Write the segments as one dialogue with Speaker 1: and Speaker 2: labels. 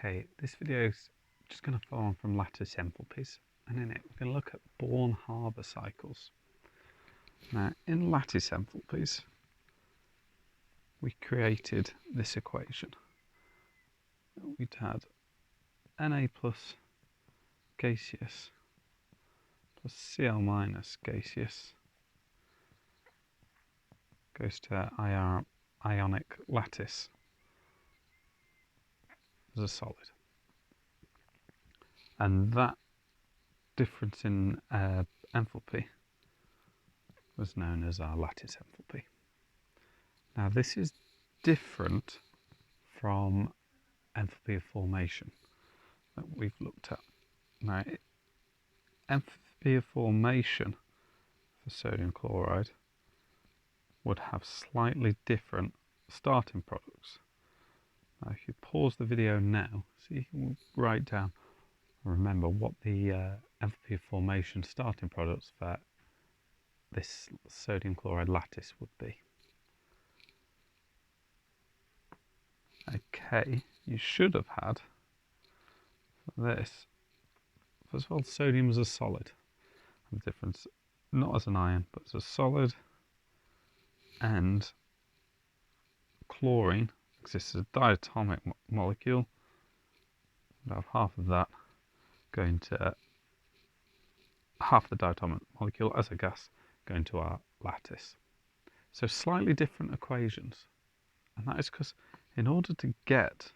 Speaker 1: Okay, this video is just going to follow on from lattice enthalpies, and in it we're going to look at Born-Haber cycles. Now, in lattice enthalpies, we created this equation. We'd had Na plus gaseous plus Cl minus gaseous goes to ionic lattice as a solid. And that difference in enthalpy was known as our lattice enthalpy. Now this is different from enthalpy of formation that we've looked at. Now, enthalpy of formation for sodium chloride would have slightly different starting products. Now if you pause the video now, so you can write down and remember what the enthalpy of formation starting products for this sodium chloride lattice would be. Okay, you should have had this. First of all, sodium as a solid. The difference, not as an ion, but as a solid, and chlorine exists as a diatomic molecule. We'll have half of that going to half the diatomic molecule as a gas going to our lattice. So slightly different equations, and that is because in order to get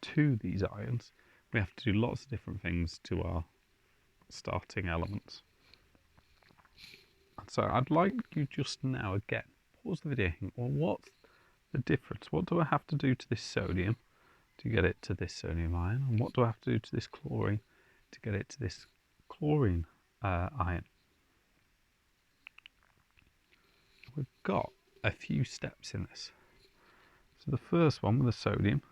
Speaker 1: to these ions, we have to do lots of different things to our starting elements. And so I'd like you just now again, pause the video and think, well, what's the difference? What do I have to do to this sodium to get it to this sodium ion? And what do I have to do to this chlorine to get it to this chlorine ion? We've got a few steps in this. So the first one with the sodium,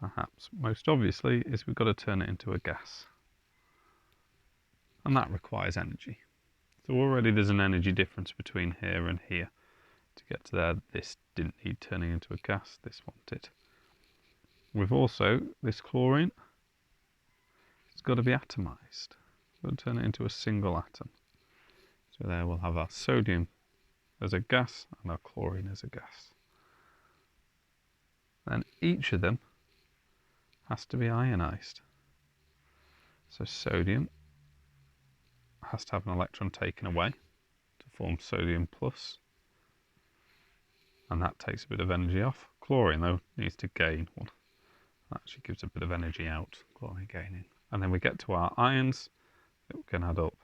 Speaker 1: perhaps most obviously, is we've got to turn it into a gas. And that requires energy. So already there's an energy difference between here and here. To get to there, this didn't need turning into a gas, this wanted. We've also, this chlorine, it's got to be atomized. We'll turn it into a single atom. So there we'll have our sodium as a gas and our chlorine as a gas. Then each of them has to be ionized. So sodium has to have an electron taken away to form sodium plus, and that takes a bit of energy off. Chlorine though needs to gain one. That actually gives a bit of energy out, chlorine gaining. And then we get to our ions that we can add up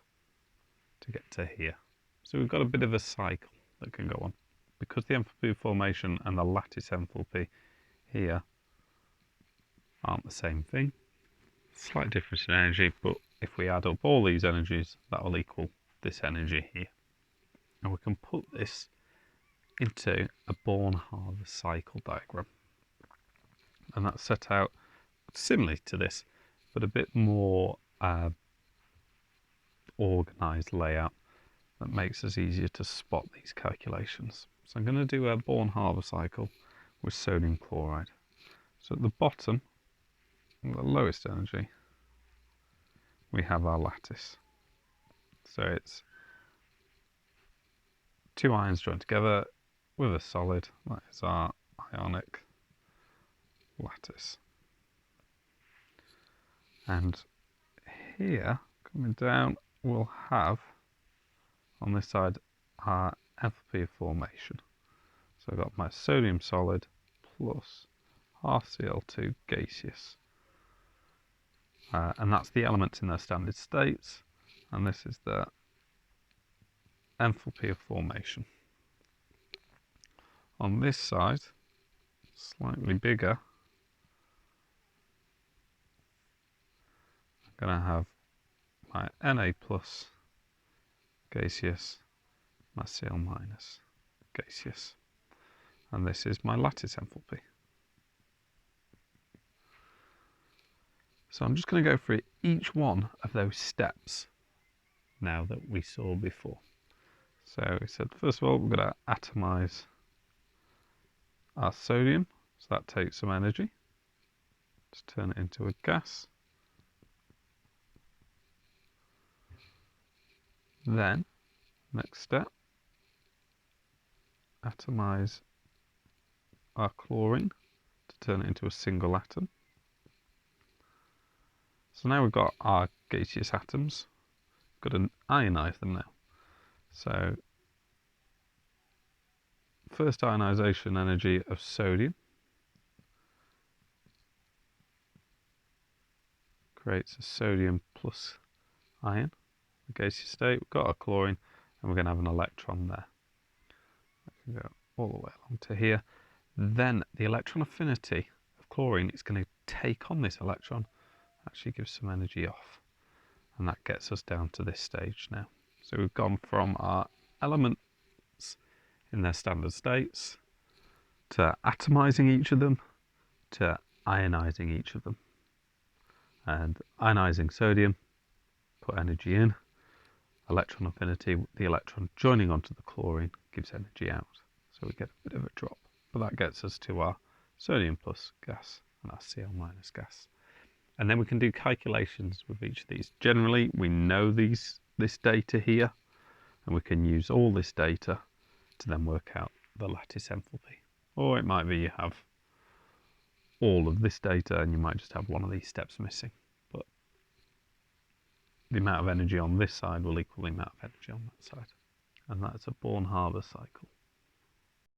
Speaker 1: to get to here. So we've got a bit of a cycle that can go on. Because the enthalpy of formation and the lattice enthalpy here aren't the same thing, slight difference in energy, but if we add up all these energies, that will equal this energy here. And we can put this into a Born-Haber cycle diagram. And that's set out similarly to this, but a bit more organised layout that makes us easier to spot these calculations. So I'm going to do a Born-Haber cycle with sodium chloride. So at the bottom, the lowest energy, we have our lattice. So it's two ions joined together with a solid. That is our ionic lattice. And here, coming down, we'll have on this side our enthalpy of formation. So I've got my sodium solid plus half Cl2 gaseous. And that's the elements in their standard states, and this is the enthalpy of formation. On this side, slightly bigger, I'm going to have my Na plus gaseous, my Cl minus gaseous, and this is my lattice enthalpy. So I'm just going to go through each one of those steps now that we saw before. So we said, first of all, we're going to atomize our sodium, so that takes some energy. to turn it into a gas. Then, next step, atomize our chlorine to turn it into a single atom. So now we've got our gaseous atoms. We've got to ionize them now. So first ionization energy of sodium creates a sodium plus ion. The gaseous state, we've got our chlorine, and we're going to have an electron there. That can go all the way along to here. Then the electron affinity of chlorine is going to take on this electron, actually give some energy off. And that gets us down to this stage now. So we've gone from our elements in their standard states to atomizing each of them to ionizing each of them. And ionizing sodium, put energy in. Electron affinity, the electron joining onto the chlorine gives energy out. So we get a bit of a drop. But that gets us to our sodium plus gas and our Cl minus gas. And then we can do calculations with each of these. Generally, we know this data here, and we can use all this data to then work out the lattice enthalpy. Or it might be you have all of this data and you might just have one of these steps missing. But the amount of energy on this side will equal the amount of energy on that side. And that's a Born-Haber cycle.